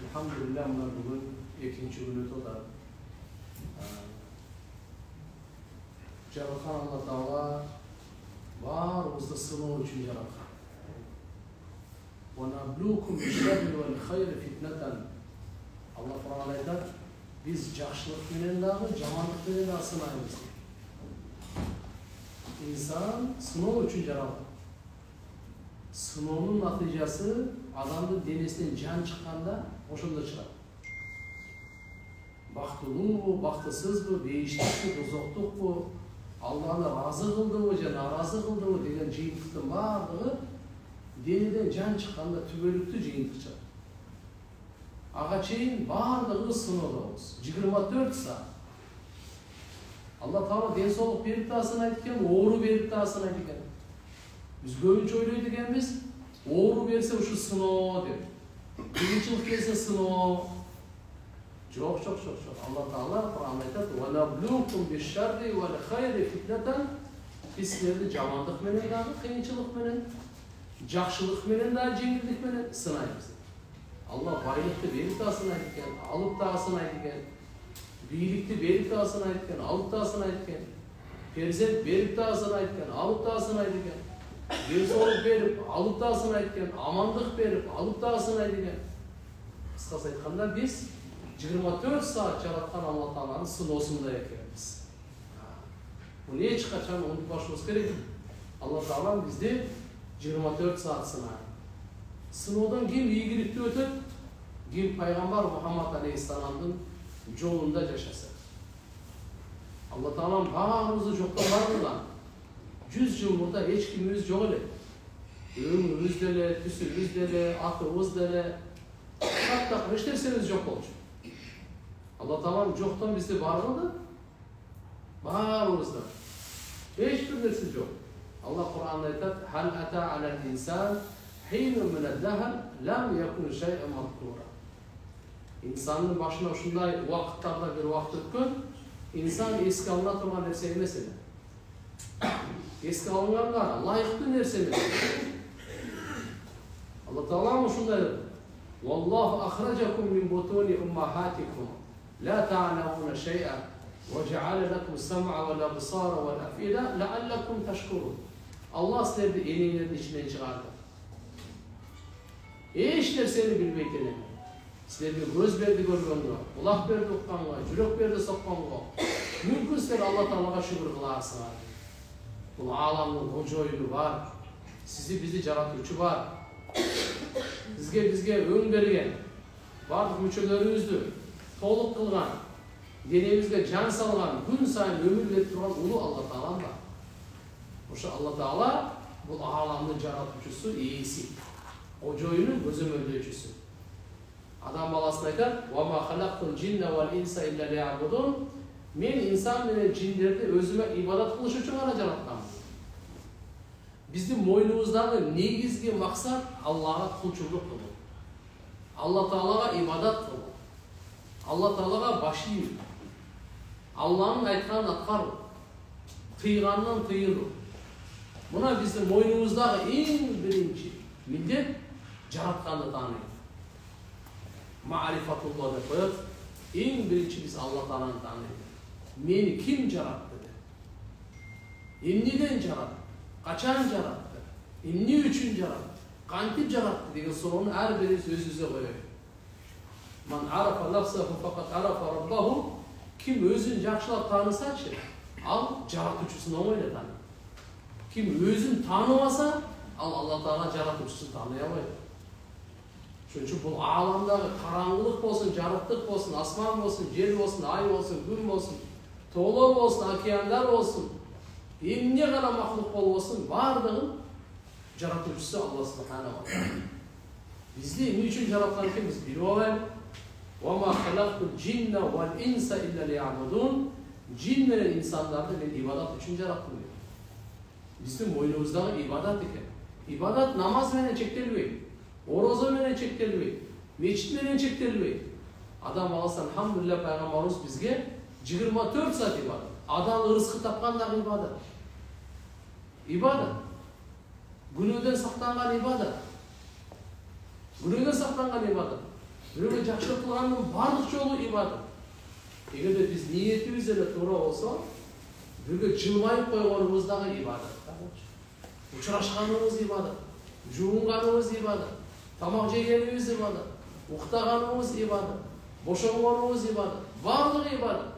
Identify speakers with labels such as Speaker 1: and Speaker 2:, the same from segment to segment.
Speaker 1: Elhamdülillah bunlar bugün ikinci günü tutar. Жаратқан Алла Тағала барымызды сынау үшін жаратқан. وَنَبْلُوكُمْ بِالشَّرِّ وَالْخَيْرِ فِتْنَةً. Алла Құран айтады, біз жақсылықпенен дағы, жамандықпенен дағы сынаймыз. İnsan сынау үшін жаралған. Сынауның натыйжасы адамның денесінен жан шыққанда ошонда шығады. Бақтылы bu, бақтысыз bu, бейіштік bu, дозоқтық bu, Allah'ını razı kıldı mı, narazı kıldı mı degen жиынтықтың барлығы денеден жан шыққанда түбөлүктүү жиынтық шығады. Ага чейин барлығы сынаудамыз. 24 saat. Allah Taala денсаулық беріп тасын айтқан, оору беріп тасын айтқан. Biz көбінше ойлайды екенбіз, оору берсе ушу сыноо деп. Кыйынчылык келсе сыноо. Жоқ. Allah Taala Kur'an айтады: "Ванаблукум бишшарри вал хайри фитнатан." Biz sizlerді жамандық менен дагы, кыйынчылык менен, жакшылык менен дагы, жеңилдик менен сынайбыз. Allah байлыкты берип тасын айтқан, алып тасын айтқан, бийликти берип тасын айтқан, алып тасын айтқан, перзент берип тасын айтқан, алып тасын айтқан, денсаулык берип, алып тасын айтқан, амандык берип, алып тасын айтқан. Кыскасы айтканда biz 24 saat жараткан Алла Тааланын сыноосунда экенбиз. Буну эч качан унутпашыбыз керек. Алла Таала бизди 24 saat сынайт. Сыноодон ким ийгиликтүү өтөт? Ким пайгамбар Мухаммад алейхиссаламдын жолунда жашаса. Алла Таалам баарыбызды жоктон бар кылган. 100 жыл мурда эч кимибиз жок эле. Өңүбүз деле, түсүбүз деле, атыбыз деле, каттак эч нерсебиз жок болчу. Allah Taala жоқтан bizde бар kıldı. Barımızda. Hiçbir neresi yok. Allah Kur'an'da ayet: "Hal ata alel insan hinun mined dahr lam yakun şey'en mazkura." İnsanın başına şunday vakitlarda bir vakit ötkün, insan eski alına turgan nerse emes ele. Eski alınganlar layıklı nerse emes. Allah Taala şunday dedi: "Vallahu ahrajakum min butuni ummahatikum لا تعلمون شيئا وجعل لكم السمع والابصار والافئده لعلكم تشكرون." Allah sizlerdi eninglerin içinden çıkardı. Hiç nerseni bilmeyken sizlerge göz berdi görgөнгө, kulak berdi ukkanga, жүрөк berdi sokkонго, мүмкүн силер Алла Таалага шүгүр кыласыңар. Бул ааламдын кожоюну бар, сизи бизи жаратуучу бар. Бизге өң берген, бардык мүчөлөрүбүздү толық кылган, денемизге жан салган, күн сайын өмүр берип турган улуу Алла Таалам бар. Ошо Алла Таала бул ааламдын жаратуучусу, ээси, кожоюнун көзөмөлдөөчүсү. Адам баласына айтат: "Ва ма халактул джинна вал инса илля лиябудун." Мен инсан менен жиндерди өзүмө ибадат кылыш үчүн гана жараткам. Биздин мойнубуздагы негизги максат Аллага кулчулук кылуу. Алла Таалага ибадат кылуу. Allah Taala'ga baş iyiyor. Allah'ın aytkanын atkаруу. Kıygandan kıyılуу. Buna bizim moynumuzdagı en birinci millet jaratkanды tanıydı. Ma'rifatullah dep koyat. En birinci biz Allah Taala'nı tanıydı. Meni kim jarattı dedi. Emneden jarattı? Kaçan jarattı? Emni üçün jarattı? Kantip jarattı degen soruну her biri özüze koyuyor. Man arafa nafsahu fakat arafa rabbahu. Kim özün jakşılap tanısaçı, al jaratucusunu oňoyla tanı. Kim özün tanımasa, al Allah Taala jaratucusunu tanıyamайды. Şoň üçin bul aalamdagı karаңгылык bolsun, jarıklık bolsun, asman bolsun, jer bolsun, ay bolsun, gün bolsun, toğlar bolsun, okeanlar bolsun, emne gana mahluk bolsun, bardığın jaratucusu Allah Subhanahu wa Taala. Bizdi emne üçin jaratkan ekенбиz bilip olaylı. وَمَا خَلَقْتُ الْجِنَّ وَالْاِنْسَ اِلَّا لِيَعْبُدُونَ. Cin veren insanlarda ben ibadat için yarattım diyor. Bizim boynumuzda ibadat eken. İbadat namaz menen çektelbey, oroza menen çektelbey, meçit menen çektelbey. Adam alsa elhamdülillah Peygamberimiz bizge 24 saat ibadat. Adam rızkı tapkan da ibadat. İbadat. Günüden saklangan ibadat. Günüden saklangan ibadat. Бирөөгө жакшылык кылгандын бардык жолу ибадат. Эгерде биз ниетибиз эле туура болсо, бирге жылмайып койгонубуз дагы ибадат. Учурашканыбыз ибадат, жуунганыбыз ибадат, тамак жегенибиз ибадат, уктаганыбыз ибадат, бошонгонубуз ибадат, баардыгы ибадат.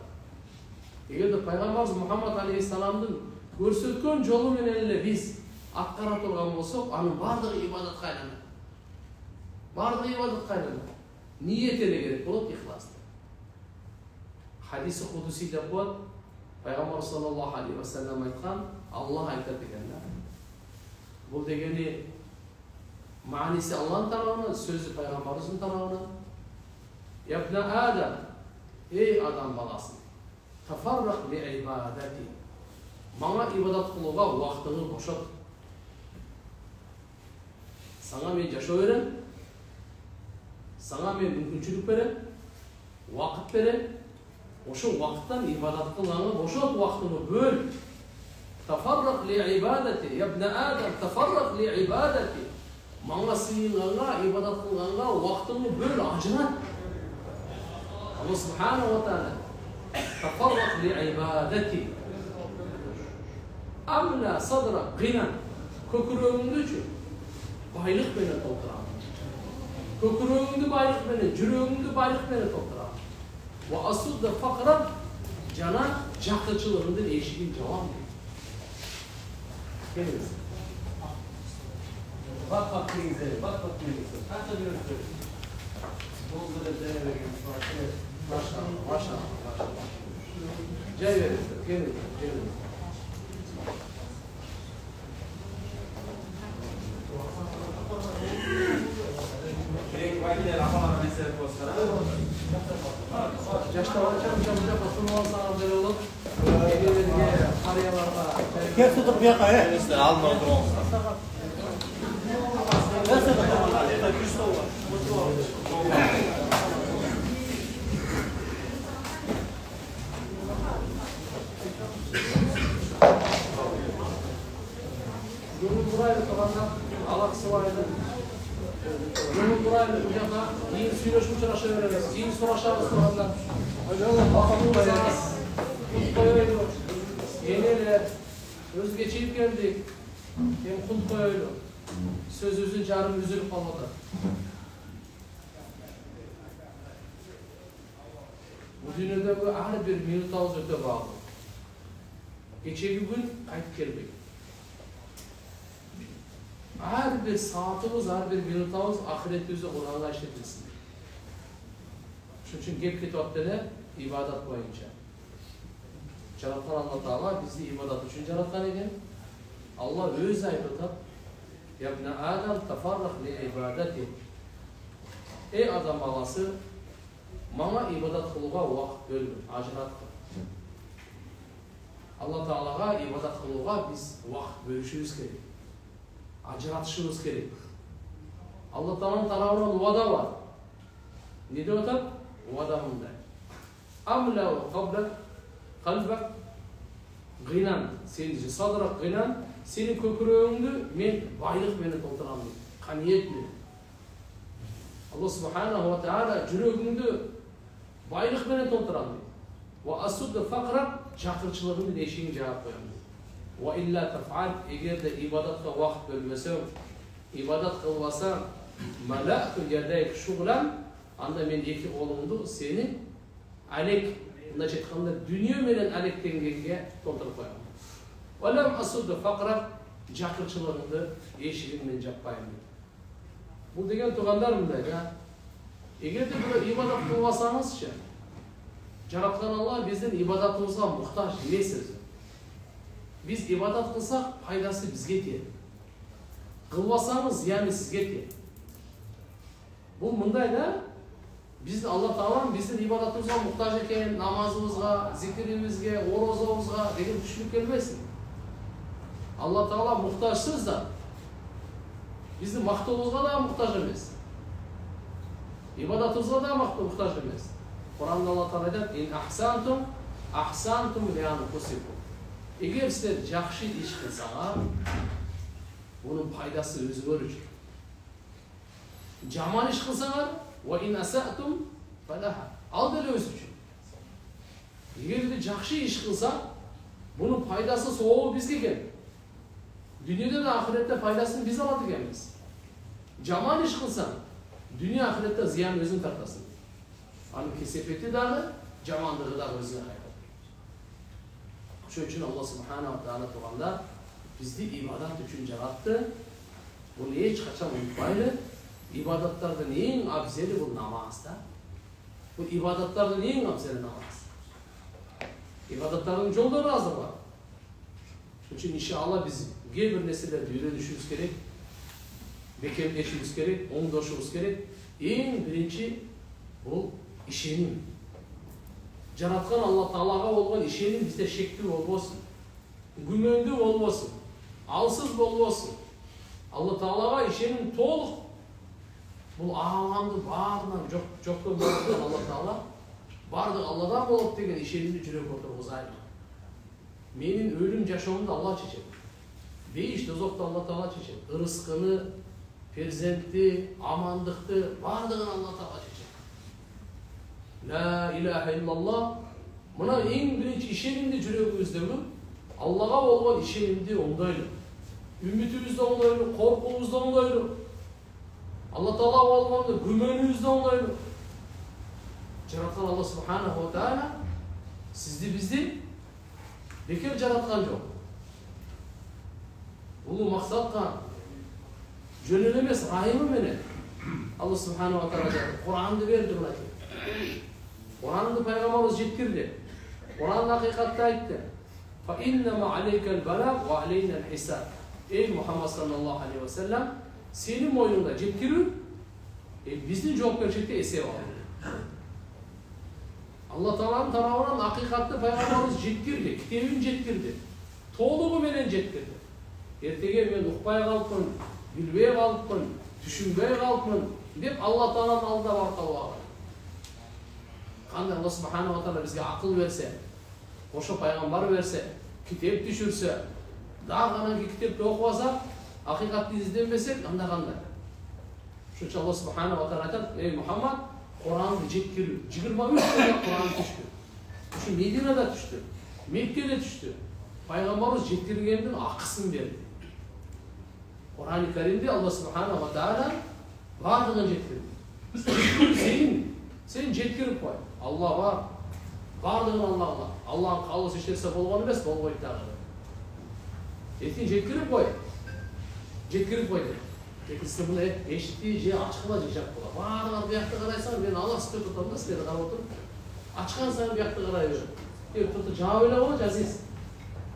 Speaker 1: Эгерде пайгамбарыбыз Мухаммад алейхиссаламдын көрсөткөн жолу менен эле биз аткара турган болсок, анын баардыгы ибадатка айланат. Баардыгы ибадатка айланат. Ниет эле керек болот, ихлас. Хадиси кудуси деп коет. Пайгамбар саллаллаху алейхи ва саллям айткан, Аллах айтат экен да. Бул дегени мааниси Аллахтын тарабынан, сөзү пайгамбарыбыздын тарабынан. Ябна Адам, эй адам баласы, тафаррак ли ибадати. Мага ибадат кылууга убактыңды бошот. Сага мен жашоо берем, сага мен мүмкүнчүлүк берем, убакыт берем. Ошо убакыттан ибадат кылганга бошот, убактыңды бөл. Tafarrak li ibadati, ya ibn Adam, tafarrak li ibadati. Manga sıyınganга, ibadat kılganга vaktini böl, acınat. Allah subhanahu wa ta'ala, tafarrak li ibadati. Amla sadra gınan, köküröğündü çü, baylık beni tolduran. Köküröğündü baylık beni, cüröğündü baylık beni tolduran. Ve asudda fakran, cana caklıçılığında eşiğin cevabı. Geliniz. Bak krize, bak krize. Hatta bir ötürü. Doldu da dene vereyim. Maşallah. Cay verin. Geliniz. Yaşta var, çabuk basın olsa böyle olur.
Speaker 2: Gel tutup bir kaya.
Speaker 3: Alma oturalım.
Speaker 2: Nasıl?
Speaker 1: Yolun burayla kalandan alaksı var edi. Yolun burayla ucana iyi suylaşmış aşağı veririz. İyi su aşağısı kalandan. Bakalım koyarız. Kut koyuyoruz. Yeniler. Özgeçeyip geldik. Hem kut koyuyoruz. Sözümüzün carım üzülüp kalmadı. Bu dünyada bu her bir minutağız öte bağlı. Geçeki gün kayıt gelmek. Her bir saatimiz, her bir minutağız ahiretimizde Kur'an'la işletilsin. Şunun için gep kitapları ibadat boyunca. Jaratan Allah Teala bizi ibadat için jaratan eken. Allah öz ayıbıda Ya ibn Adam tafarrak li ibadati. Ey adam balası, bana ibadat kılığa vakt bölme, acırat kıl. Allah Teala'ga ibadat kılığa biz vakt bölüşümüz gerek. Acıratışımız gerek. Allah Teala'nın tarafından vada var. Ne diyor da? Vada bunda. Amla ve kalbek gınan. Senin için sadrak gınan. Senin köküröğündü, men baylık beni tolduran deydi. Kaniyet mi? Allah subhanahu wa ta'ala cüröğündü, baylık beni tolduran deydi. Ve asudda fakrak, çakırçılığını değişiğin cevap koyan deydi. Ve illa tef'al, eğer de ibadatta vakt bölmesem, ibadat kılmasam, melâkül yerdeyik şuğlan, anda men iki oğlumdu seni alek, bunda çetkanda dünya menen alek dengenge toldurup koyan. Olam asudda fakrak cakırçılığında eşiğinmen japayım deydi. Bu degen tuğanlar mıdır ya? Eğer de böyle ibadat kılmasanız Jaratkan Allah bizden ibadatımıza muhtaç değilsiniz. Biz ibadat kılsak faydası bizge tiyer. Kılmasanız yani sizge tiyer. Bu mınday da biz Allah Teala bizden ibadatımıza muhtaç eken, namazımızga, zikrimizge, orozamızga degen düşünüp gelmesin. Allah Teala muhtaçsız da bizim maktulumuzga da muhtaç emas. İbadatımızga da muhtaç emas. Kur'an'da Allah Teala aytadi: "In ahsantum ahsantum li anfusikum." Eğer sizler yaxşı iş kılsalar, bunun faydası özüngөр üçün. Jaman iş kılsalar, Wa in asa'tum falaha. Al деле өз үшін. Егерде жақсы іш қылса, бұның пайдасы соғып бізге екен. Дүниеде де ақыретте пайдасын біз алады екенбіз. Жаман іш қылсаң, дүние ақыретте зиян өзің тартасың. Аның кесепеті дағы, жамандығы дағы өзіңе қайтады. Şu için Allah Subhanahu wa Ta'ala tuğanda bizde ibadat için yarattı. Bunu hiç kaçan unutmayın. İbadatlardan en afzeli bu namazda. Bu ibadatlardan en afzeli namaz. İbadatların yolları azı var. Şu için inşallah biz bir nesillerde öğrenişimiz gerek, bekemleşimiz gerek, ondaşımız gerek. En birinci bu işenim. Жаратқан Алла Таалаға болған ишенім бізде шекті болбосын, күмәнді болбосын, алсыз болбосын. Алла Таалаға ишенім толық. Бұл аламды барлығынан жоқтан болған Алла Таала барлығы Алладан болады деген ишенімді жүрек отырғызайық. Менің өлім жашауымды Алла шешеді. Бейіш дозоқты Алла Таала шешеді. Ырысқыны, перзентті, амандықты барлығын Алла Таала шешеді. La ilahe illallah. Buna en birinci işenimde yüreğimizdeki Allah'a olan işenimde ondaylı. Ümitimizde ondaylı, korkumuzda ondaylı. Allah Teala olmandı, güvenimizde ondaylı. Jaratan Allah Subhanahu wa Ta'ala sizdi bizdi bekar jaratkan yok. Ulu maksatkan jönelemes rahimi mene. Allah Subhanahu wa Ta'ala Kur'an'da verdi buna. Kur'an'da Peygamberimiz jetkirdi. Kur'an hakikatte aytdı. Fa innema aleykel balagh ve aleynel hisab. Ey Muhammed sallallahu aleyhi ve sellem, senin moyunda jetkirүү, bizning javobgarchilikda esep al. Allah Taola'nın tarafından hakikatte Peygamberimiz jetkirdi, kitebin jetkirdi. To'lig'i menen jetkirdi. Ertege men uqbay qalypmын, bilbey qalypmын, tushunbay qalypmын deb Allah Taola'nın aldida barib qalib. Qanday Allah Subhanahu wa Ta'ala bizga aql verse, qo'sha payg'ambar verse, kitap tushirsa, dag'anaki kitobni o'qib olsak, haqiqatni izlanmasak, qanday. Shuning uchun Allah Subhanahu wa Ta'ala aytadi: "Ey Muhammad, Qur'onni jetkir. 23 yilda Qur'on tushdi. Shu Medinada tushdi, Mekkada tushdi. Payg'ambarimiz jetkirgandan aqsini berdi. Qur'oni Karimda Allah Subhanahu wa Ta'ala barlig'ini jetkirdi. Sen jetkirip koy. Allah var. Bardığın Allah'la. Allah'ın kalısı işlerse bolğan emas, bolboyt dagı. Etin jetkirip koy. Jetkirip koy. Tekisi bunu eşittiği je açıqla jejap bola. Barlar bu yakta qaraysan, men Allah size tutamda sizleri qarap oturup, açқан сайын bu yakta qaray ber. Turtu jawab ele bola aziz.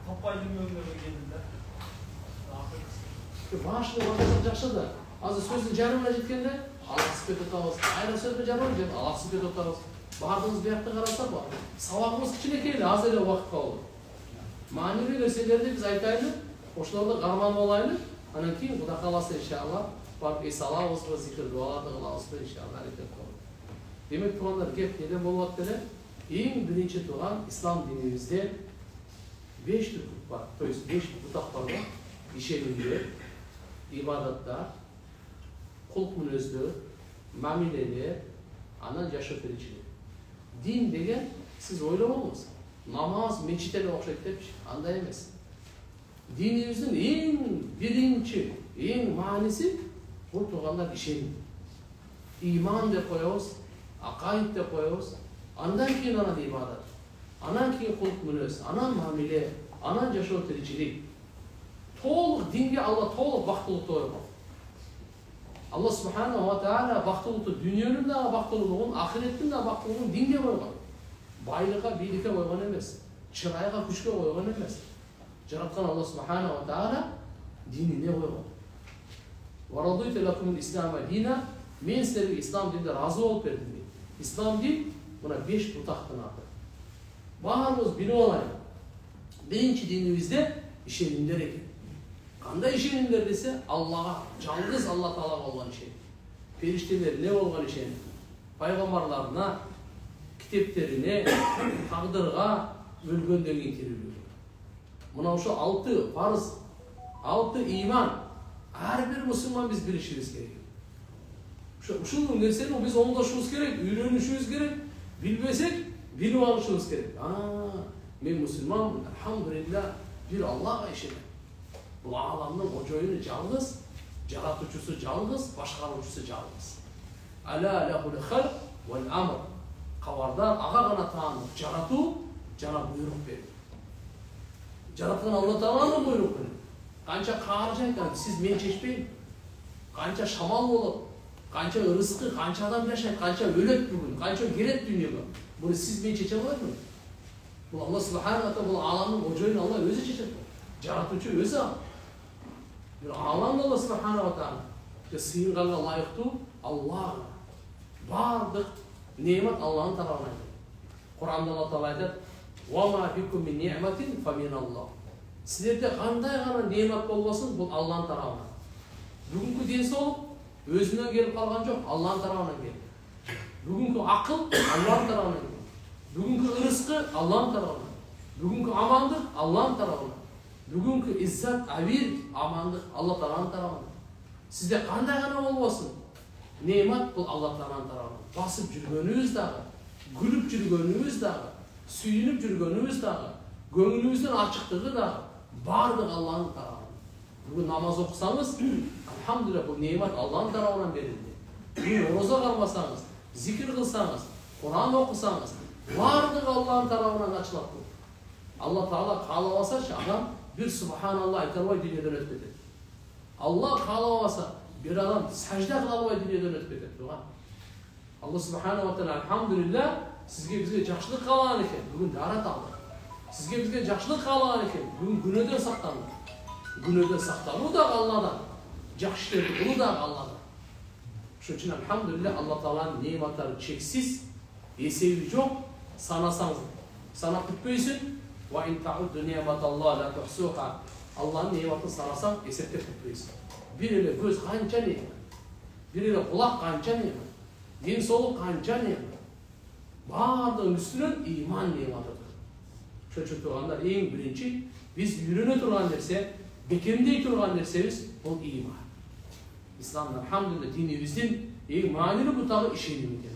Speaker 3: Topayдын өмүрү келди.
Speaker 1: Başlı bakısan жақсы да. Azı sözün jarımına jetkende Allah size tutamaz. Aynen sözün jarımına jetkende Allah size tutamaz. Bardığımız bir yakta qarasa bu. Savağımız kichine az ele vaqt kaldı. Manevi нәрселерди biz aytaylı, oşlarda qarman olaylı. Anan keyin Xudo xolasa inşallah barib esalabız va zikr duolarni qilamiz inşallah harakat qilamiz. Demek tuğanlar gap neden bo'lyapti? Eng birinchi tuğan islom dinimizde 5 tür var. То есть 5 butak var. İşelimde, ibadatlar, kulk münözlü, mamileler, anan yaşa tiricilik. Din degen siz oylamamız. Namaz, meçitele okşayıp demiş. Андай емес. Dinimizin en birinci, en manisi bu tuğanlar işelim. İman de koyuyoruz, akaid de koyuyoruz. Andan keyin anan ibadat. Anan keyin kulk münöz, anan mamile, anan yaşa tiricilik. To'liq dinga Allah to'liq baxtlilik qo'ygan. Allah Subhanahu wa Ta'ala baxtlilikni dunyoning da baxtliligini, oxiratning da baxtliligini dinga qo'ygan. Boylikqa, biylikka qo'ygan emas. Chiroyga, kuchga qo'ygan emas. Jaratgan Allah Subhanahu wa Ta'ala dinini qo'ygan. Va raditu lakumul islama dina, men sizlarga islom dinida rozi bo'lib berdim. Islom din buna 5 butaqdan ortiq. Barimiz bilib olaylik. Birinchi dinimizde işelimler ekan. Qanday işelimler dese Allah'a, yalnız Allah Taala olgan işelim. Perişteler ne olgan işelim? Peygamberlarına, kitaplarına, taqdirga, ölgöndөн keyin tirilүү. Muna şu 6 farz, 6 iman. Her bir Müslüman biz bilişimiz gerek. Ушул нерсени биз оңдошубуз керек, үйрөнүшүбүз керек, билбесек билип алышыбыз керек. Мен мусулманмын, алхамдулилlah, бир Аллахка ишенем. Бул ааламдын кожоюну жалгыз, жаратуучусу жалгыз, башкаруучусу жалгыз. Аля лахул халq вал амр. Кабардар, ага гана таандык жаратуу жана буйрук берүү. Жараткан Алла Тааланын буйрук менен. Канча каар жайган, сиз мен чечпейм. Канча шамал болот, канча ырыскы, канча адам жашайт, канча өлөт бүгүн, канча келет дүйнөгө. Буну сиз мен чече албайбы? Бул Алла субхана ва таала, бул ааламдын кожоюну Алла өзү чечет. Жаратуучу өзү ал. Бир ааламды Алла субхана ва таала сыйынганга ылайыктуу Алла. Бардык немат Алланын тарабынан. Кур'анда Алла Таала айтат: "Ва ма бикум мин ни'матин фа миналлах." Силерде кандай гана немат болбосун, бул Алланын тарабынан. Бүгүнкү ден соолук өзүнөн келип калган жок, Алланын тарабынан келди. Бүгүнкү акыл Алланын тарабынан келди. Бүгүнкү ырыскы Алланын тарабынан. Бүгүнкү амандык Алланын тарабынан. Бүгүнкү иззат, авир, амандык Алла Тааланын тарабынан. Сизде кандай гана болбосун, немат бул Алла Тааланын тарабынан. Басып жүргөнүбүз дагы, күлүп жүргөнүбүз дагы, сүйүнүп жүргөнүбүз дагы, көңүлүбүздүн ачыктыгы дагы бардык Алланын тарабынан. Бүгүн намаз окусаңыз, алхамдулилlah, бул немат Алланын тарабынан берилди. Бүгүн орозо калбасаңыз, зикир кылсаңыз, Кур'ан окусаңыз, бардык Алланын тарабынан ачылат бул. Алла Таала каалабасачы, адам бир субханалла айта албай дүйнөдөн өтүп кетет. Алла каалабаса, бир адам сажда кыла албай дүйнөдөн өтүп кетет. Алла субхана ва таала алхамдулилlah сизге бизге жакшылык каалаган экен, бүгүн дарат алды. Сизге бизге жакшылык каалаган экен, бүгүн күнөөдөн сактанды. Күнөөдөн сактануу да Алладан, жакшы иштерди кылуу да Алладан. Ошон үчүн алхамдулилlah Алла Тааланын нематтары чексиз, эсеби жок, санасаңыз санап бүтпөйсүн. Ва ин таудду нематаллахи ла тухсуха. Алланын нематын санасаң эсептеп бүтпөйсүн. Бир эле көз канча немат, бир эле кулак канча немат, ден соолук канча немат. Бардыгынын үстүнөн ыйман нематы тур. Ошон үчүн туугандар, эң биринчи биз үйрөнө турган нерсе, бекемдей турган нерсебиз бул ыйман. Исламдын алхамдулилlah динибиздин эң маанилүү бутагы ишеним экен.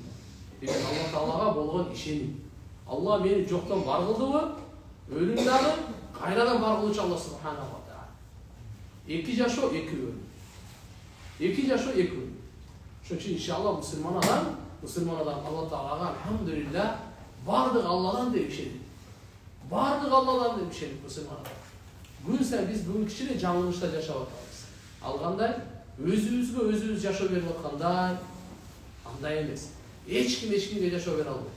Speaker 1: Алла Таалага болгон ишеним. Алла мени жоктон бар кылдыбы? Өлүм дагы кайрадан бар кылуучу Алла субхана ва таала. Эки жашоо, эки өлүм. Эки жашоо, эки өлүм. Ошон үчүн иншалла мусулман адам Алла Таалага алхамдулилlah бардык Алладан деп ишенет. Бардык Алладан деп ишенет мусулман адам. Күн сайын биз бүгүн кичине жаңылышта жашап атабыз. Ал кандай? Өзүбүзгө өзүбүз жашоо берип аткандай, андай эмес. Эч кимге жашоо бере албайт.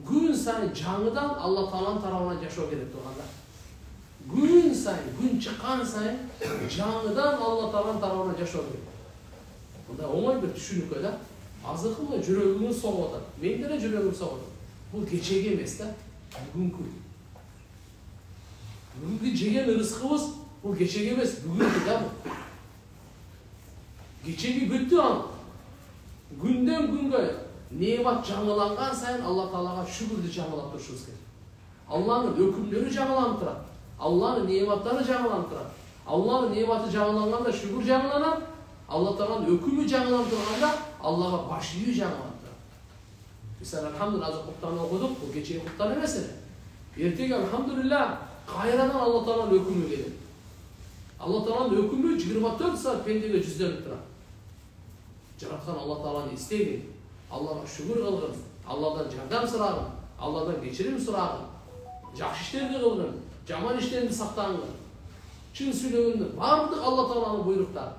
Speaker 1: Күн сайын жаңыдан Алла Тааланын тарабынан жашоо керек турганда. Күн сайын, күн чыккан сайын жаңыдан Алла Тааланын тарабынан жашоо керек. Мындай оңой бир түшүнүккө да. Азыркы мына жүрөгүңүз согуп атат. Мен деле жүрөгүм согуп атат. Бул кечеги эмес да, бүгүнкү. Бүгүнкү жеген ырыскыбыз бул кечеги эмес, бүгүнкү да бул. Кечеги бүттү ал. Күндөн күнгө немат жаңыланган сайын Алла Таалага шүгүрдү жаңылап турушубуз керек. Алланын өкүмдөрү жаңыланып турат. Алланын нематтары жаңыланып турат. Алланын нематы жаңыланганда шүгүр жаңыланат. Алла Тааланын өкүмү жаңыланып турганда Аллага баш ийүү жаңыланып турат. Мисалы алхамдулилlah азыр Куптан окудук, бул кечеги Куптан эмес эле. Эртеги алхамдулилlah кайрадан Алла Тааланын өкүмү келет. Алла Тааланын өкүмү 24 саат пендеге жүздөнүп турат. Жараткан Алла Тааланы истегин, Аллага шүгүр кылгын, Алладан жардам сурагын, Алладан кечирим сурагын, жакшы иштерди кылгын, жаман иштерди сактангын. Чын сүйлөгөндө бардык Алла Тааланын буйруктары.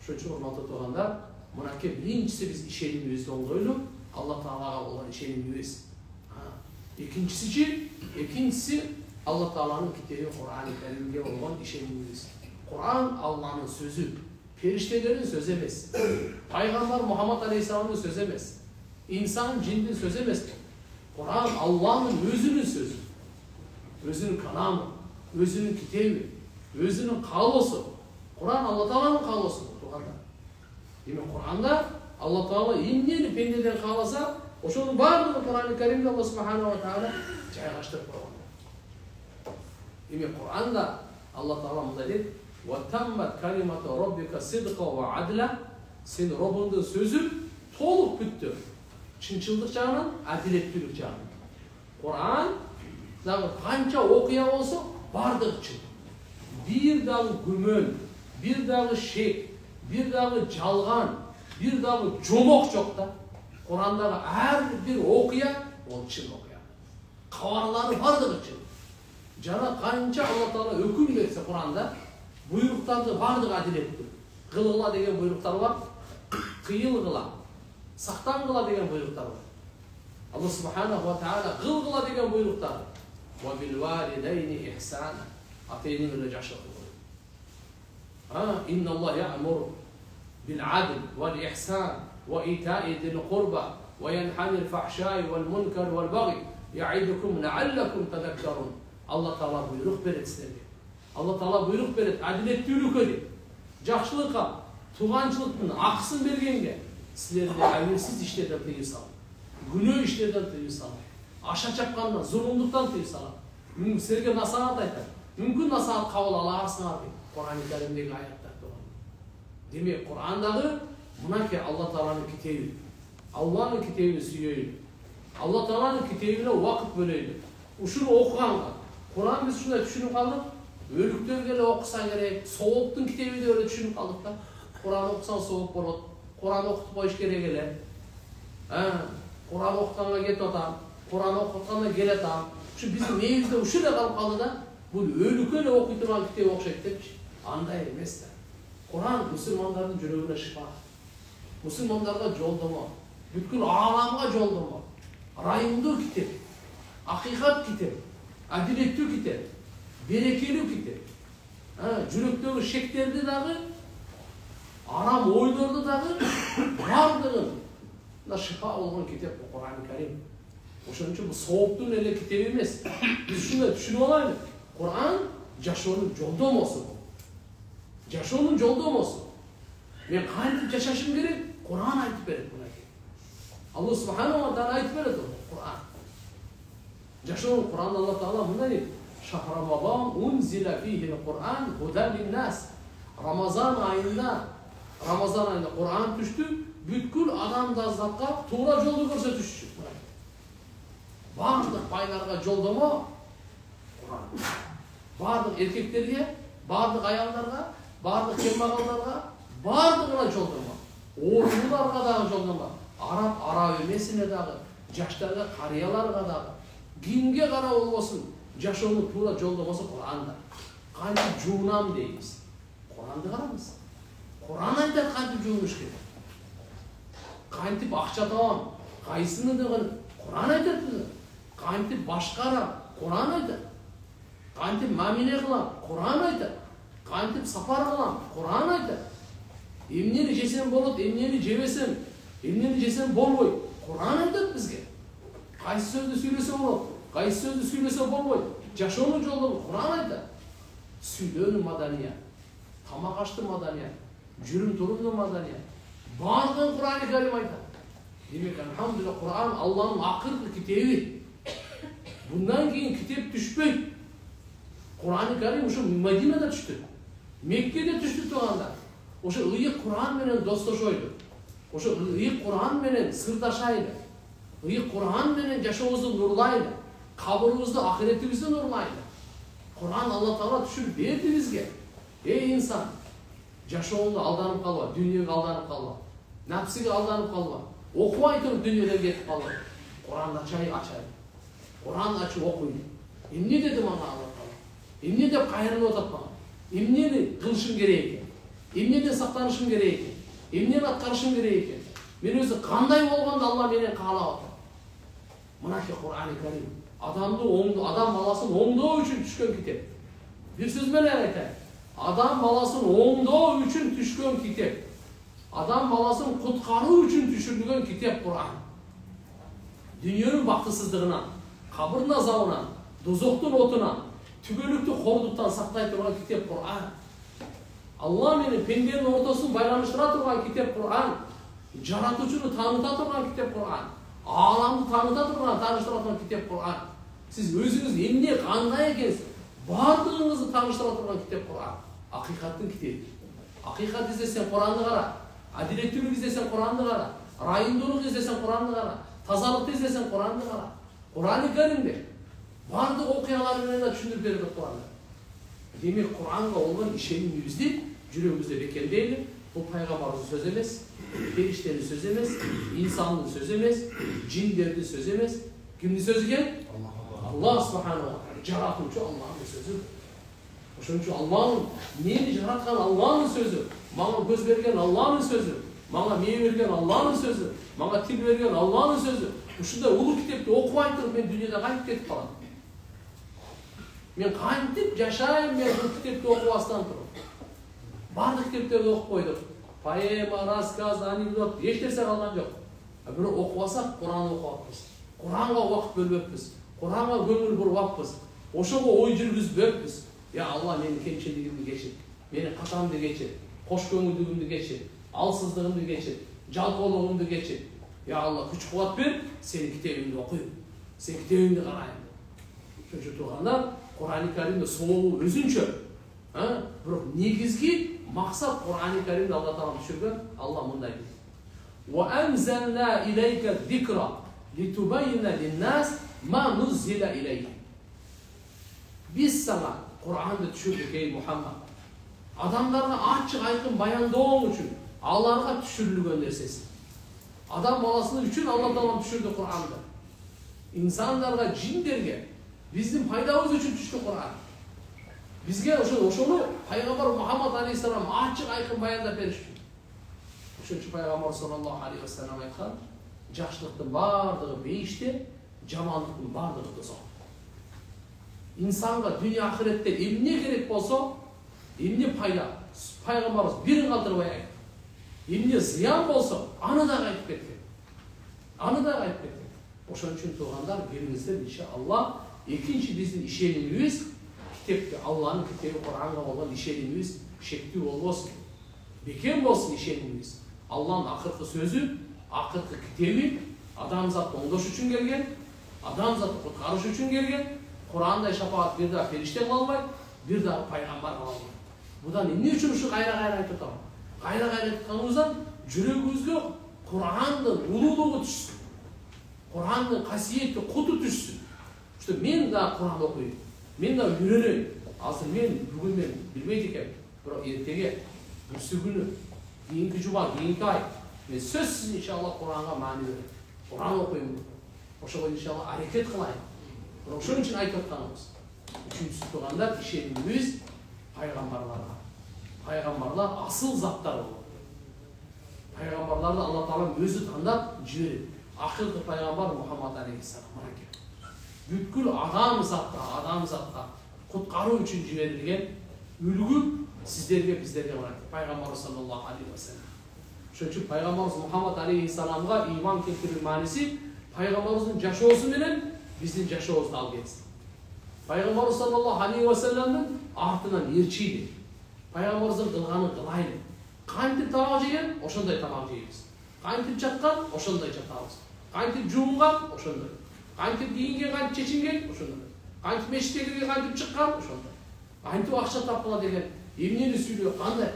Speaker 1: Ошон үчүн урматтуу туугандар, мынакей биринчиси биз ишенимибизди оңдойлу, Алла Таалага болгон ишенимибиз. Экинчиси Алла Тааланын китеби Кур'ан-ы Каримге болгон ишенимибиз. Кур'ан Алланын сөзү, периштелердин сөзү эмес. Пайгамбар Мухаммад алейхиссаламдын сөзү эмес. İnsan cindin söz emez. Kur'an Allah'ın özünün sözü. Özünün kanamı, özünün kitebi, özünün kavlosu. Kur'an Allah Teala'nın kavlosu. Demek Kur'an'da Allah Teala imniyeni pendeden kavlasa, o şunun varlığı Kur'an-ı Kerim'de Allah Subhanahu wa Ta'ala caylaştırıp koyuyor. Demek Kur'an'da Allah Teala mıda dedi, وَتَمَّتْ كَلِمَةُ رَبِّكَ صِدْقًا وَعَدْلًا. Sen Robundun sözü толық бүтті. Çınçıldık жағынан, әділеттілік жағынан. Құран дағы қанша оқия болса, бардығы чын. Bir дағы гүмөн, bir дағы шек, bir дағы жалған, bir дағы жомоқ жоқ та. Құрандағы әрбір оқия, ол чын оқия. Қаварлары бардығы чын. Жана қанша Алла Тағала өкім берсе Құранда, бұйрықтарды бардығы әділеттілік. Қылғыла деген бұйрықтар бар, қиылғыла. Сақтанғыла деген бұйрықтар бар. Allah Subhanahu wa Ta'ala қылғыла деген бұйрықтар. وَبِالْوَالِدَيْنِ إِحْسَانًا Ата-енең өйлі жақшылық қылды. إِنَّ اللَّهَ يَأْمُرُ بِالْعَدْلِ وَالْإِحْسَانِ وَإِيتَاءِ ذِي الْقُرْبَى وَيَنْهَى عَنِ الْفَحْشَاءِ وَالْمُنكَرِ وَالْبَغْيِ يَعِظُكُمْ لَعَلَّكُمْ تَذَكَّرُونَ Allah Ta'ala бұйрық береді сіздерге. Allah Ta'ala бұйрық береді, әділеттілік өде. Жақшылыққа, туғаншылықтың ақысын бергенге сіздерді әуелсіз іштерден тыйым салады. Günah işlerden tıyı salады. Aşa çapқандан, zulümдіктен tıyı salады. Сіздерге насихат айтады. Мүмкін насихат қабыл аларсыңар дейді. Құран-ы Кәрімдегі аяттар тұрған. Демек, Құрандағы мынаке Алла Тағаланың кітебі. Алланың кітебін сүйейді. Алла Тағаланың кітебіне уақыт бөлейді. Ушыны оқығанға. Құран біз шындай түшініп қалдық. Өліктер келе оқыса керек. Соғыптың кітебі де өлі түшініп қалдық та. Құран оқысан соғып болады. Құран оқытып қойыш керек еле. Құран оқытқанға кет отам, Құран оқытқанға кел атам. Şu bizim evimizde uşuyla kalıp kaldı da bu ölüküyle okuyturan kitap okşayıp demiş. Андай емес та. Құран Müslümanların жүрегіне шифа. Müslümanlarga жолдама. Бүткіл аламға жолдама. Райымдуу китеп. Ақиқат китеп. Әділеттүү китеп. Берекелүү китеп. Жүректегі шектерді дағы, арам ойларды дағы, бардығын шифа болған китеп bu Құран-ы Кәрим. Ошон үчүн бул сооптун эле китеби эмес. Биз ушундай түшүнүп алайлы. Құран жашоонун жолдомосу. Жашоонун жолдомосу. Мен кантип жашашым керек? Құран айтып берет мына. Алла Субханаху ва Таала айтып берет Құран. Жашоонун Құранда Алла Таала мындай дейт: "Шахрамазан унзила фихи ал-Құран худан лин-нас." Рамазан айында Құран түштү, бүткүл адамдардыкка туура жолду көрсөтүшчү. Бардық байларға жолдама Құран. Бардық еркектерге, бардық аялдарға, бардық кембағалдарға, бардығына жолдама. Орынларға дағы жолдама. Арап емесіне дағы, жаштарға, қарияларға дағы. Кимге қара болбосун, жашоону туура жолдомосу Құранда. Кантип жуунам дейбиз. Құранды қараңыз. Құран айтат кантип жуунуш керек. Кантип акча табам, кайсыны деген Құран айтат бизге. Кантип башкарам, Құран айтат. Кантип мамиле кылам, Құран айтат. Кантип сапар кылам, Құран айтат. Эмнени жесем болот, эмнени жебесем, эмнени жесем болбойт, Құран айтат бизге. Кайсы сөздү сүйлөсө болот, кайсы сөздү сүйлөсө болбойт. Жашоонун жолдору Құран айтат. Сүйлөөнүн маданият, тамак аштын маданият, жүрүм турумдун маданият. Бардыгын Құран-ы Кәрим айтат. Демек, алхамдулилlah, Құран Алланын акыркы китеби. Bundan keyin kitap düşpeyt. Kur'an-ı Kerim uşu Medine'de düştü. Mekke'de düştü toğanda. Uşu ıyık Kur'an menen dostlaşoydu. Uşu ıyık Kur'an menen sırdaşaydı. Iyık Kur'an menen yaşamızı nurlaydı. Kabırımızda, ahiretimizi nurlaydı. Kur'an Allah Teala düşürüp berdi bizge. Ey insan, yaşamında aldanıp kalma, dünyaya aldanıp kalma. Nafsiga aldanıp kalma. Okubay turup dünyadan getip kalma. Kur'an'da açaydı. Kur'an açıp okuyun. Emne dedim ana Allah Teala. Emne de kayırını otapma. Emne de kılışım gerek. Emne de saklanışım gerek. Emne de atkarışım gerek. Men özü kanday bolganda Allah meni kaalap atır. Mınaki Kur'an-ı Kerim. Adam balasını oңдоо üçün düşkön kitap. Bir söz menen aytayım. Adam balasını oңдоо üçün düşkön kitap. Adam balasını kutkarуу üçün düşürülgön kitap Kur'an. Dünyanın baktısızlığına, kabırın azabına, dozoktun otuna, tügölüktü horduktan saklay turgan kitap Kur'an. Allah meni pendenin ortasını baylanıştıra turgan kitap Kur'an. Jaratıcını tanıta turgan kitap Kur'an. Alamды tanıta turgan, tanıştıra turgan kitap Kur'an. Siz özünüz emne kanday ekensiz, bardığınızı tanıştıra turgan kitap Kur'an. Hakikatin kitabı. Hakikat izlesen Kur'an'ı kara. Адилеттүүлүк издесең Куранды кара, райымдуулук издесең Куранды кара, тазалыкты издесең Куранды кара. Куран-ы Каримде бардык окуялар менен түшүндүрүп берди Куранда. Демек Куранга болгон ишенимибизди жүрөгүбүздө бекемдейли. Бул пайгамбардын сөзү эмес, периштенин сөзү эмес, инсандын сөзү эмес, жиндердин сөзү эмес. Кимдин сөзү экен? Аллах субханаху ва таала, жаратуучу Аллахтын сөзү. Ошон үчүн Аллахтын мени жараткан Аллахтын сөзү, мага көз берген Аллахтын сөзү, мага мээ берген Аллахтын сөзү, мага тил берген Аллахтын сөзү. Ушундай улуу китепти окубай туруп мен дүйнөдө кантип кетип калам? Мен кантип жашайм мен бул китепти окубастан туруп? Бардык китептерди окуп койдук. Поэма, рассказ, анекдот, эч нерсе калган жок. Бирок окубасак Куранды окуп атпыз. Куранга убакыт бөлбөппүз. Куранга көңүл буруп атпыз. Ошого ой жүргүзбөппүз. Я Алла менин кемчилигимди кечир. Менин катамды кечир. Кош көңүлдүгүмдү кечир. Алсыздыгымды кечир. Жалкоолугумду кечир. Я Алла күч кубат бер, сенин китебиңди окуйм. Сенин китебиңди карайм. Ошончо турганда Куран-ы Каримде соолу өзүнчө. Бирок негизги максат Куран-ы Каримде Алла таала түшүргөн. Алла мындай дейт. Wa anzalna ilayka dhikra litubayyana lin-nas ma nuzila ilayhim. Biz sana Kur'an'da düşürdük ey Muhammed. Adamlarına açık aykın bayandığın için Allah'a düşürülüp göndersesin. Adam balasını için Allah Teala düşürdü Kur'an'da. İnsanlarga, cinlerge bizim faydamız için düştü Kur'an. Bizge oşunu Peygamber Muhammed Aleyhisselam açık aykın bayanda berişti. Üçüncü Peygamber sallallahu aleyhi ve sellem aytkan, jaşlıktın bardığı beyişte, jamanlıktın bardığı tozak. İnsanga dünya ahirette emne gerek bolsa, emne payda, Peygamberimiz birin kaldırmaya aytты. Emne ziyan bolsa, anı da aytıp ketken. Anı da aytıp ketken. Oşun üçün tuğanlar birimizden inşallah ikinci bizim işenimimiz kitapta Allah'ın kitabı Kur'an'ga olan işenimimiz şekli olmasın. Bekem olsun işenimimiz. Allah'ın akırkı sözü, akırkı kitabı adamzatı ondoş üçün gelgen, adamzatı kurtarış üçün gelgen. Kur'an'da şefaat bir daha perişten kalmayı, bir daha peygamber kalmayı. Budan ne için şu gayra aytıp tutalım? Gayra aytıpkanımızdan жүрегімізге Kur'an'ın ululuğu düşsün. Kur'an'ın kasiyeti, kutu düşsün. İşte men daha Kur'an okuyayım. Men daha öğreneyim. Aslında bugün ben bilmeydik hep. Bırak ertege, büsü günü, keyinki cuma, keyinki ay. Men sözsüz inşallah Kur'an'a mani vereyim. Kur'an okuyayım. Oşağa inşallah hareket kılayım. Şunun için aytayotganımız. Üçüncüsü tuğanlar işenimimiz paygambarlarga. Paygambarlar asıl zatlar olur. Paygambarlarda Allah Teala özü tandap jiberiyor. Akıllı paygambar Muhammed Aleyhisselam. Бүткүл адам затта куткаруу үчүн жиберилген үлгү сиздерге биздерге барат. Пайгамбар саллаллаху алейхи ва саллям. Ошон үчүн пайгамбарыбыз Мухаммад алейхиссаламга иман келтирүү мааниси пайгамбарыбыздын жашоосу менен биздин жашообузду алып кетсин. Пайгамбар саллаллаху алейхи ва салламдын артынан ээрчийли. Пайгамбарыбыздын кылганын кылайлы. Кантип тамак жеген, ошондой тамак жейбиз. Кантип жаткан, ошондой жатабыз. Кантип жуунган, ошондой. Кантип кийинген, кантип чечинген, ошондой. Кантип мешитке кирген, кантип чыккан, ошондой. Кантип акча тапкыла деген эмнени сүйлөп, кандай?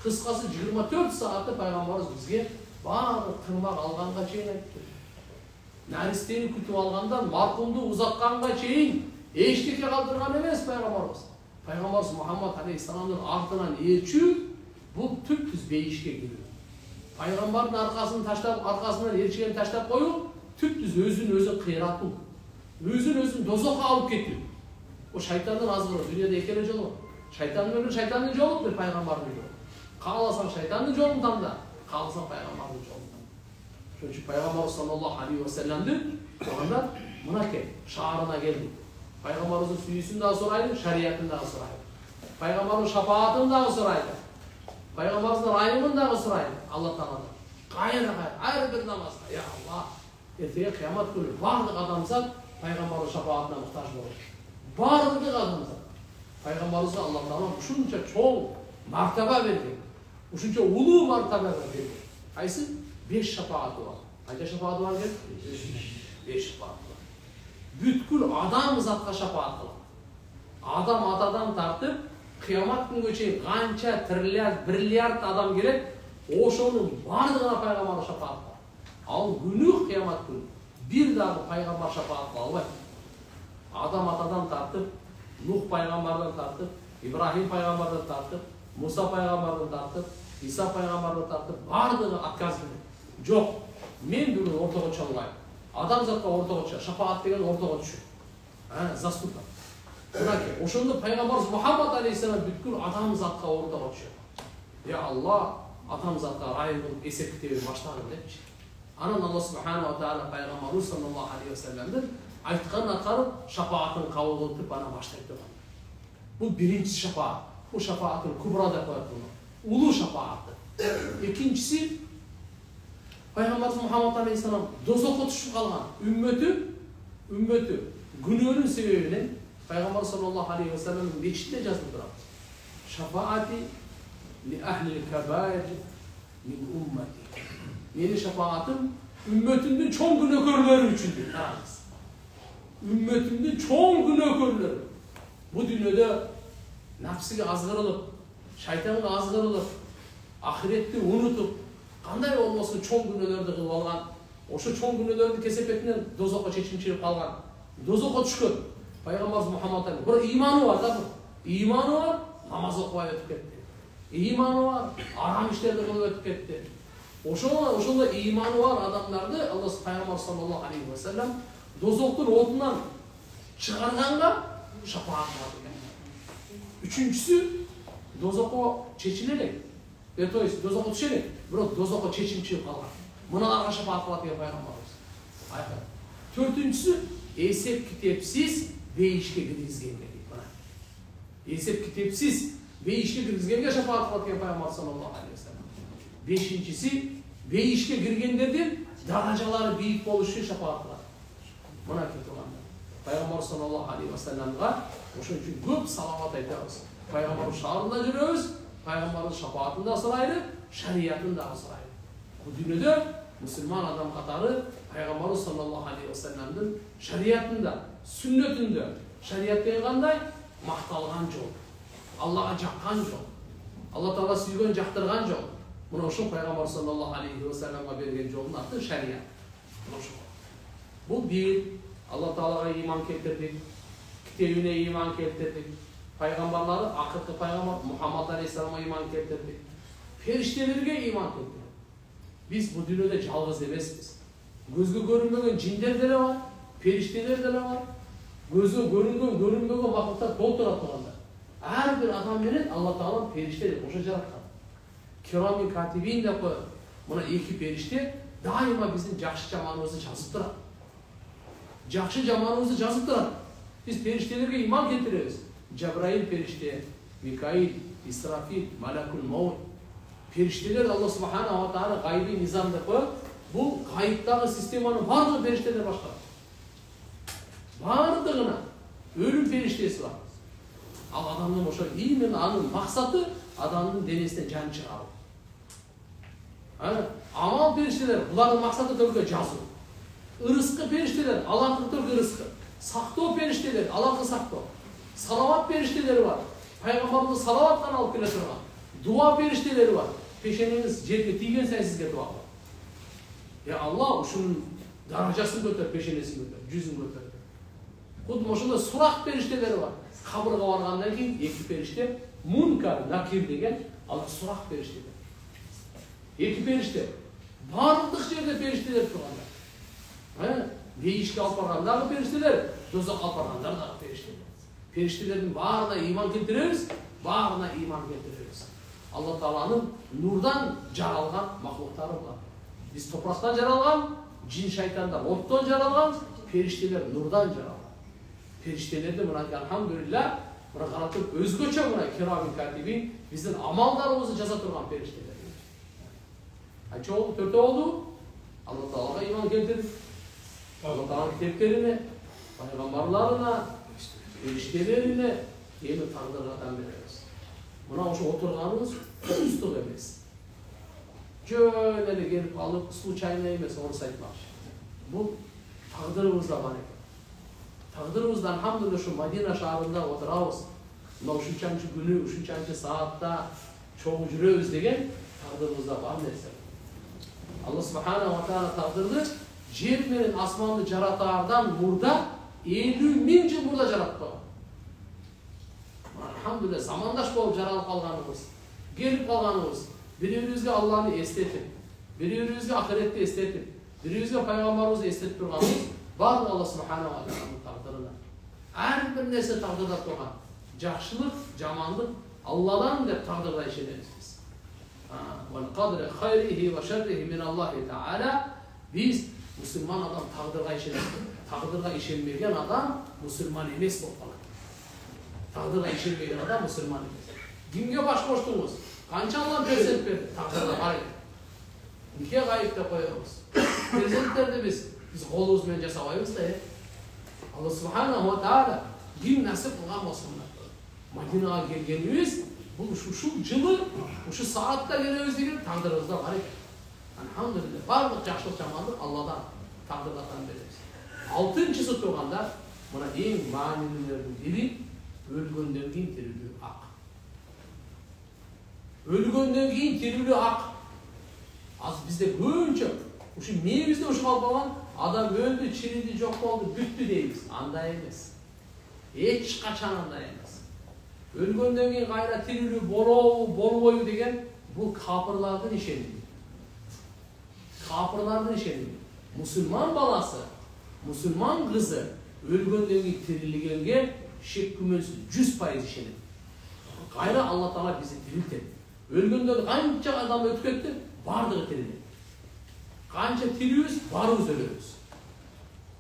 Speaker 1: Кыскасы 24 саатты пайгамбарыбыз бизге баары тырмак алганга чейин айтты. Наристени күтүп алгандан маркумду узатканга чейин эчтеке калтырган эмес пайгамбарыбыз. Пайгамбарыбыз Мухаммад алейхиссаламдын артынан ээрчүү бул түпсүз бейишке кирүү. Пайгамбардын аркасын таштап, аркасынан ээрчигени таштап коюу түпсүз өзүн кыйратуу. Өзүн дозокко алып кетүү. O şaytanın azgırı, dünyada iki kere yolu. Şaytanın ömrü şaytanın yolu bir peygamberin yolu. Kağlasan şaytanın yolundan da, kağlasan peygamberin yolundan. Çünkü Peygamber sallallahu aleyhi ve sellem'dir. O anda mınake, şaarına geldi. Peygamberimizin süyüsünü daha soraydı, şeriatını daha soraydı. Peygamberin şafaatını daha soraydı. Peygamberimizin rayımını daha soraydı. Allah Teala'dan. Ayrı bir namazda. Ya Allah, erteye kıyamet günü varlık adamsa Peygamberin şafaatine muhtaç olur. Varlık adamsa. Peygamberimize Allah Teala şunca çoğu martaba verdi. Şunca ulu martaba verdi. Haysi? 5 şafaatı var. Kaç şafaatı var ki? 5 şafaatı var. Bütkül adam zatqa şafaatı var. Adam atadan tartıp, kıyamet günü geçeyim, kança, trilyard, brilyard adam gelip, ошонун бардыгына пайгамбар шафаат кылат. Ал күнү кыямат күнү бир дагы пайгамбар шафаат кыла албайт. Адам атадан тартып, Нух пайгамбардан тартып, Ибрахим пайгамбардан тартып, Муса пайгамбардан тартып, Иса пайгамбардан тартып, бардыгы отказ берет. Жок, мен бүгүн ортого чыга албайм. Адамзатка ортого чыга, шафаат деген ортого түшүп. Заступа. Мынакей, ошондо пайгамбар Мухаммад алейхиссалам бүткүл адамзатка ортого түшөт. Я Аллах, адамзатка райым болуп эсеп кете баштадым депчи. Анан Аллах субханаху ва тааля пайгамбар саллаллаху алейхи ва салламдын айтканын аткарып, шафаатын кабыл кылып ана баштайт турган. Бул биринчи шафаат. Бул шафааттын кубра деп коет муну. Улуу шафааты. Экинчиси пайгамбар Мухаммад алейхиссалам дозокко түшүп калган үммөтү күнөөнүн себебинен пайгамбар саллаллаху алейхи ва салламдын мечитте жазылып турат. Шафаати ли ахли кабаир мин уммати. Менин шафаатым үммөтүмдүн чоң күнөөкөрлөрү үчүндүр. Караңыз. Үммөтүмдүн чоң күнөөкөрлөрү. Бу дүйнөдө нафсиге азгырылып, шайтанга азгырылып, ахиретти унутуп, кандай болбосун чоң күнөөлөрдү кылып алган, ошо чоң күнөөлөрдүн кесепетинен дозокко чечимчилик калган, дозокко түшкөн пайгамбар Мухаммад алейхи бир иманы бар да, иманы бар, намаз окубай өтүп кетти. Иманы бар, арам иштерди кылып өтүп кетти. Ошондо иманы бар адамдарды Аллах пайгамбар саллаллаху алейхи ва саллям дозоктун отунан чыгарганга шафаат кылат экен. Үчүнчүсү дозокко чечиле элек. То есть дозокко түшө элек, бирок дозокко чечимчилик калган. Муналарга шафаат кылат деген пайгамбарыбыз. Айткан. Төртүнчүсү эсеп китепсиз бейишке киргизгенге дейт. Мына. Эсеп китепсиз бейишке киргизгенге шафаат кылат деген пайгамбар саллаллаху алейхи ва саллям. Бешинчиси бейишке киргендердин даражалары бийик болуш үчүн шафаат кылат. Мына кетканда пайгамбар саллаллаху алейхи ва салламга ошон үчүн көп салават айтабыз. Пайгамбардын шаарында жүрөбүз, пайгамбардын шафаатын да сурайлы, шариятын да сурайлы. Бул дүйнөдө мусулман адам катары пайгамбар саллаллаху алейхи ва салламдын шариятында, сүннөтүндө, шарият деген кандай? Макталган жол. Аллага жаккан жол. Алла Таала сүйгөн, жактырган жол. Мына ошол пайгамбар саллаллаху алейхи ва салламга берген жолдун аты шарият. Бул бир Алла Таалага иман келтирдик, китебине иман келтирдик, пайгамбарлары, акыркы пайгамбар Мухаммад алейхиссаламга иман келтирдик, периштелерге иман келтирдик. Биз бул дүйнөдө жалгыз эмеспиз. Көзгө көрүнбөгөн жиндер деле бар, периштелер деле бар. Көзгө көрүнгөн, көрүнбөгөн маклуктар толтура турганда. Ар бир адам менен Алла Таала периште деп ошо жараткан. Кирами катибин деп коет. Мына эки периште дайыма биздин жакшы жаманыбызды жазып турат. Жакшы жаманыбызды жазып турат. Биз периштелерге иман келтиребиз. Жабраил периште, Микаил, Исрафил, Малакул Маут. Периштелер Алла субханаху ва тааля гайби низам деп коет. Бул гайыптагы системанын бардыгы периштелер башкарат. Бардыгына өлүм периштеси бар. Ал адамдын ошо именно анын максаты адамдын денесинен жан чыгаруу. Амал периштелер булардын максаты только жазуу. Ырыскы периштелер алардын только ырыскы. Сактоо периштелер аларды сактоо. Салават периштелери бар. Пайгамбарыбыз салаваттан алып келе турган. Дуа периштелери бар. Пешенеңиз жерге тийген сайын сизге дуа кылат. Я Аллах ушунун даражасын көтөр, пешенесин көтөр, жүзүн көтөр. Кудум ошондо сурак периштелери бар. Кабырга баргандан кийин эки периште Мункар, Накир деген ал сурак периштелер. Эки периште бардык жерде периштелер турганда. Бейишке алып баргандагы периштелер, дозокко алып баргандар дагы периштелер. Периштелердин баарына иман келтиребиз, баарына иман келтиребиз. Алла Тааланын нурдан жаралган макулуктары булар. Биз топурактан жаралган, жин шайтандар оттон жаралган, периштелер нурдан жаралган. Периштелерди мына алхамдулилlah, мына каратып өзгөчө мына кирами катибин биздин амалдарыбызды жаза турган периштелер. Канча болду? Төртөө болду. Алла Таалага иман келтирдик. Алла Тааланын китептерине, пайгамбарларына, периштелерине эми тагдырга тан беребиз. Мына ошо отурганыбыз туздук эмес. Жөн эле келип алып, случайно эмес, орус айтмакчы. Бул тагдырыбызда бар экен. Тагдырыбызда алхамдулилlah ушу Мадина шаарында отурабыз. Мына ушунчанчы күнү, ушунчанчы саатта чогуу жүрөбүз деген Taqdiribizda bar narsa. Allah subhanahu wa ta'ala taqdirni yer bilan osmonni jaratardan murda 50.000 yil murda jaratdi. Alhamdulillah zamandaş bo'lib jaralib qolganimiz, kelib qolganimiz, bir-birimizga Allohni eslatib, bir-birimizga oxiratni eslatib, bir-birimizga payg'ambarimizni eslatib turganimiz bor Allah subhanahu wa ta'ala taqdirida. Har bir narsa taqdirda turgan. Yaxshilik, yomonlik Allohdan deb taqdirda ishlaymiz biz. Wal qadri khayrihi va sharrihi min Alloh taala. Biz musulmon odam taqdirga ishlaymiz. Taqdirga ishonmagan odam musulmon emas bo'lib qoladi. Taqdirga ishonmagan odam musulmon emas. Dinga bosh qo'shdingiz. Qancha Alloh prezent berdi? Taqdirga qarang. Nega g'ayib deb qo'yamiz? Prezentlarni biz qo'limiz bilan jasamaymiz-da. Allah subhanahu wa ta'ala din nasib qilgan musulmonlar. Madinaga kelganimiz bu shu yili, shu soatda kelamiz degan taqdirimizda bor ekan. Alhamdulillah, barliq yaxshilik yomonlik Allohdan taqdirdan beramiz. 6-chisi turganda buna eng ma'nililarning biri o'lgandan keyin tirilib haq. O'lgandan keyin tirilib haq. Az bizde ko'ncha o'sha miyamizda o'sha qolgan adam öldü, çiridi, yok oldu, büttü deymiz. Андай emas. Hech qachon андай emas. O'lgandan keyin qayta tirilib bo'lboyu degan bu kafirlarning ishi. Kafirlarning ishi. Musulmon balasi, musulmon qizi o'lgandan keyin tirilganga shek kumunsiz 100% ishini. Qayta Alloh taolo bizni tiriltirdi. O'lgandan qancha odam o'tib ketdi, bardig'i tirildi. Qancha tiriyoruz, barımız ölüyoruz.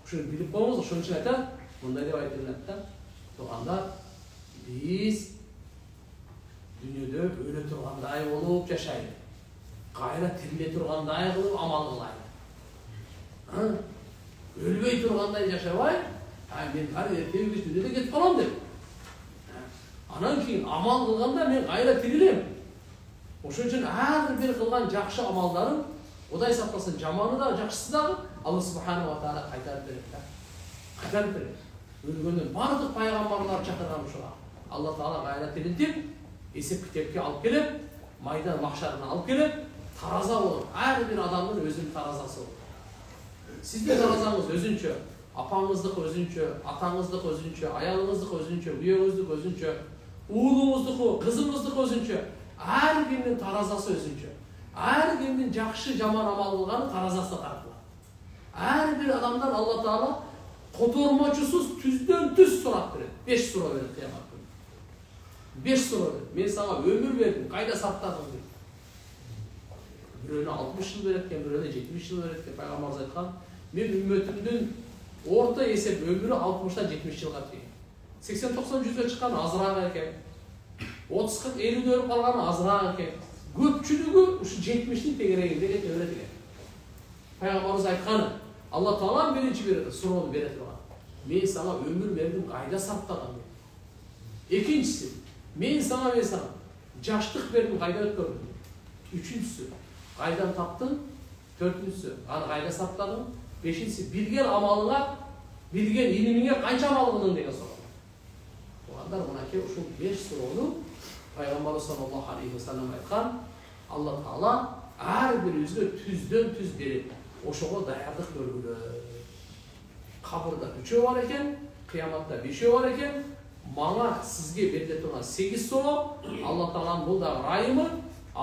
Speaker 1: Şunu bilip qo'yamiz, shuning uchun aytadi, bunday deb aytiladi-da. To'g'anda biz dunyoda o'la turganday bo'lib yashaylik. Qayra tirilib turganday qilib amal qilaylik. O'lmay turganday yashaylik. Men har ertaga dunyoda ketib qolaman deb. Anan keyin amal qilganda men qayra tirilaman. O'shuning uchun har bir qilgan yaxshi amallarim Oday saplasın jamanı da, yaxşısı da Allah subhanahu wa ta'ala qaytarib beradi. Qaytarib beradi. O'lgandan barliq payg'ambarlar chaqirgan o'sha. Allah taolo g'ayrat etib, esib kitobga olib kelib, maydon mahshardan olib kelib, taraza bo'lib, har bir odamning o'zining tarazasi bor. Sizning tarazangiz o'zincha, apangizning o'zincha, atangizning o'zincha, ayolingizning o'zincha, uyingizning o'zincha, o'g'lingizning, qizingizning o'zincha, har birinin tarazasi o'zincha. Her birinin yaxshi yomon amal qilgani tarazasida tarqaladi. Her bir adamdan Allah taolo qo'tormachisiz tuzdan tuz so'rab beradi. 5 so'rov beradi qiyomat kuni. 5 so'rov beradi. Men sana ömür berdim, qayda sarflading dedi. Birovni 60 yil beradigan, birovni 70 yil beradigan payg'ambarimiz aytgan, men ummatimning o'rta esep ömrü 60dan 70 yilga teң. 80-90 100ga chiqqan azroq ekan. 30-40 50 o'lib qolgani azroq ekan. Ko'pchiligi o'sha 70ning tegiragida o'ladigan. Payg'ambarimiz aytgani, Alloh taolo birinchi beradi, so'rovni beradi. Men sana ömür berdim, qayda sarflading? Ikkinchisi, men sana yoshlik berdim, qayda o'tkazdim? Uchinchisi, qaydan topding? To'rtinchisi, qani qayda sarflading? Beshinchisi, bilgan amalingga, bilgan ilmingga qancha amal qilding degan savol. Bular bunaki shu 5 so'rovni Payg'ambar sallallohu alayhi vasallam aytgan, Alloh taolo har biringizga tuzdan tuz berib, o'shaga tayyorlik ko'rgular. Qabrda 3 bor ekan, qiyomatda 5 bor ekan, mana sizga berilib turgan 8 so'rov, Alloh taolaning bu da rayimi,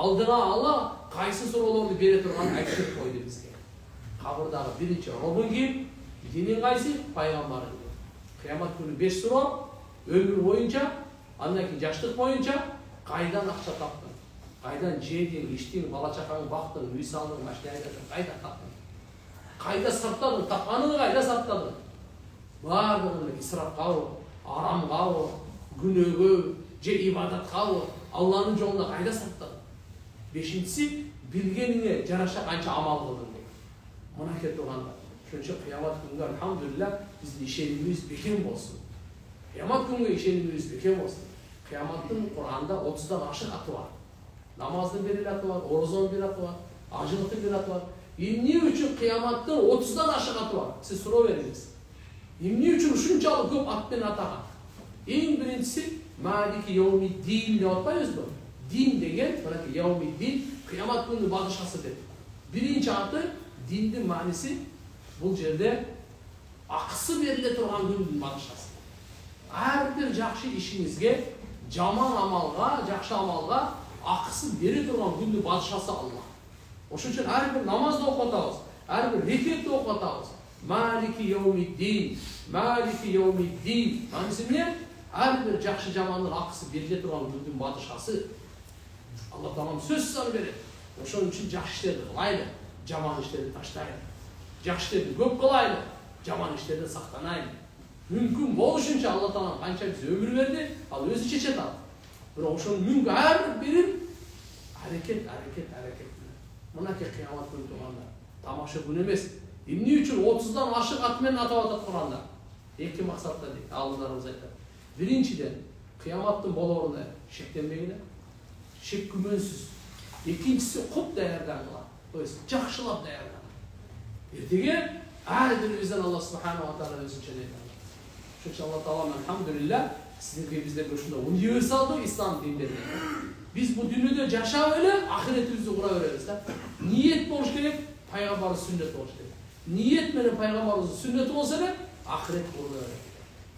Speaker 1: aldına Alloh qaysi so'rovlarni berib turganini aytib qo'ydi bizga. Qabrdagi birinchi Robbing, dining qaysi? Payg'ambaring. Qiyomat kuni 5 so'rov, ömür bo'yicha, andan keyin yoshlik bo'yicha qaydan aqcha topding? Qaydan jeding, ichding, bola chaqangni boqding, uy solding, mashina haydading, qaydan topding? Qayda sarflading? Topganingni qayda sarflading? Barlig'ini isrof qilib, aram qilib, gunoga, je ibodat qilib, Allohning yo'lida qayda sarflading? Beshinchisi, bilganingga yarasha qancha amal qilding? Mana keltirganda. Shuning uchun qiyomat kunida alhamdulillah bizning ishonchimiz bekin bo'lsin. Qiyomat kunga ishonchimiz bekin bo'lsin. Qiyomatning Qur'onda 30 dan oshiq ati bor. Namozning berilati bor, o'rozon berati bor, ajliqning berati bor. Nima uchun qiyomatning 30 dan oshiq ati bor? Siz so'raveringiz. Nima uchun shunchalik ko'p atdan atagan? Eng birinchisi Maliki yawmiddin deb aytmaymiz bu. Din деген, мынакей Яумиддин, кыямат күнү падышасы деп. Биринчи аты диндин маанisi бул жерде акысы бериле турган күндүн падышасы. Ар бир жакшы ишиңизге, жаман амалга, жакшы амалга акысы бере турган күндүн падышасы Алла. Ошон үчүн ар бир намазды окуп атабыз, ар бир рекетти окуп атабыз. Малики Яумиддин, Малики Яумиддин. Маанisi эмне? Ар бир жакшы жамандын акысы бериле турган күндүн падышасы. Алла Таалам сөз саны берет. Ошон үчүн жакшы иштерди кылайлы, жаман иштерди таштайлы. Жакшы иштерди көп кылайлы, жаман иштерден сактанайлы. Мүмкүн болушунча Алла Таалам канча биз өмүр берди, ал өзү чечет ал. Бирок ошонун мүмкүн ар бирин аракет. Мынакей кыямат күнү турганда тамаша күн эмес. Эмне үчүн 30дан ашык ат менен атап атат Куранда? Эки максатта дейт, алдыдарыбыз айтат. Биринчиден, кыяматтын болоруна шектенбегиле, шек күмөнсүз. Экинчиси куп даярдангыла, то есть жакшылап даярдангыла. Эртеге ар бирибизден Алла субханаху ва таала өзүнчө дейт. Ошон үчүн Алла Таалам алхамдулилlah сиздерге биздерге ушундай универсалдуу ислам дин берген. Биз бул дүйнөдө жашап эле ахиретибизди кура беребиз да. Ниет болуш керек, пайгамбар сүннөт болуш керек. Ниет менен пайгамбарыбыздын сүннөтү болсо эле ахирет кура берет.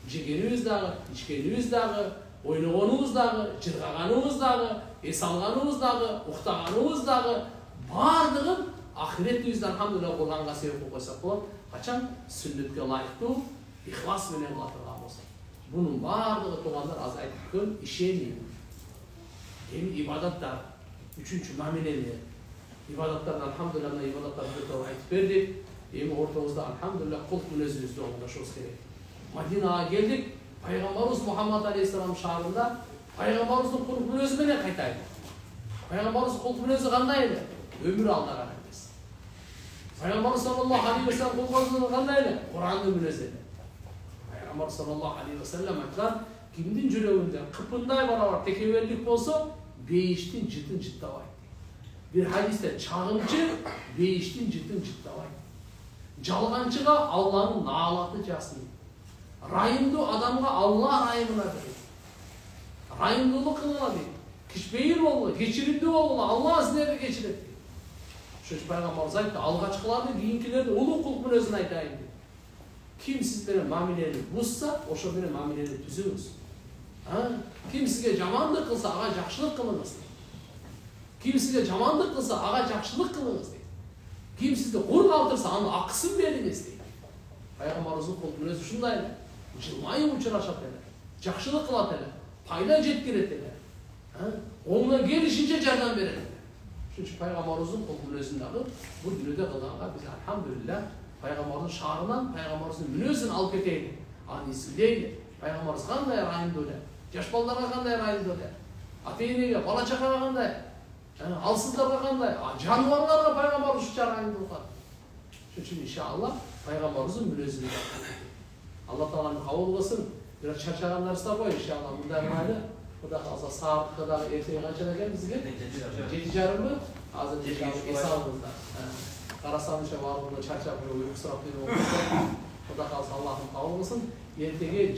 Speaker 1: Жегенибиз дагы, ичкенибиз дагы, ойногонубуз дагы, жыргаганыбыз дагы, эс алганыбыз дагы, уктаганыбыз дагы баардыгын ахиретибизди алхамдулилlah Курганга себеп кылып койсок болот. Качан сүннөткө ылайыктуу ихлас менен кыла турган болсок. Бунун баардыгы туугандар азыр айтып өткөн ишеним. Эми ибадаттар, үчүнчү мамилелер. Ибадаттар алхамдулилlah мына ибадаттар өтө айтып бердик. Эми ортобузда алхамдулилlah кулк мүнөзүбүздү оңдошубуз керек. Мадинага келдик, пайгамбарыбыз Мухаммад алейхиссалам шаарында пайгамбарыбыздын кулк мүнөзү менен кайтайлы. Пайгамбарыбыздын кулк мүнөзү кандай эле? Өмүр алдаган эмес. Пайгамбар саллаллаху алейхи ва саллям кулк кандай эле? Курандын мүнөзү эле. Пайгамбар саллаллаху алейхи ва саллям айткан, кимдин жүрөгүндө кыпындай барабар текеберлик болсо, бейиштин жытын жыттабайт. Bir hadiste çağımcı beyiştin cidden ciddavay. Жалганчыга Алланын наалаты жасын. Райымдуу адамга Алла райымына берет. Райымдуулук кылгыла дейт. Кичпейил болгула, кечиримдүү болгула, Алла силерди кечирет дейт. Ошо пайгамбарыбыз айтты, алгачкыларды, кийинкилерди улуу кулк мүнөзүн айтайын дейт. Ким сиз менен мамилени бузса, ошо менен мамилени түзүңүз. Ким сизге жамандык кылса, ага жакшылык кылыңыз. Ким сизге жамандык кылса, ага жакшылык кылыңыз дейт. Ким сизди кур калтырса, анын акысын бериңиз дейт. Пайгамбарыбыздын кулк мүнөзү ушундай эле. Жылмайып учурашат эле, жакшылык кылат эле, пайда жеткирет эле. Оңдон келишинче жардам берет эле. Ошон үчүн пайгамбарыбыздын кулк мүнөзүн дагы бул дүйнөдө кылганга биз алхамдулилlah пайгамбардын шаарынан пайгамбарыбыздын мүнөзүн алып кетейли. Аны изилдейли. Пайгамбарыбыз кандай райымдуу эле, жаш балдарга кандай райымдуу эле, ата-энеге, бала чакага кандай, алсыздарга кандай, жаныбарларга пайгамбар ушунча райымдуу кылат. Ошон үчүн иншалла пайгамбарыбыздын мүнөзүн Алла Таалам кабыл кылсын. Бирок чарчагандарсыздар го иншалла мындай майлы. Кудай калса саатка дагы эртеге канчада экен бизге? 7:30. Азыр эс алыңыздар. Карасаңызча баардыгы чарчап, уйку сурап келип отурса, Кудай калса Аллахым кабыл кылсын. Эртеге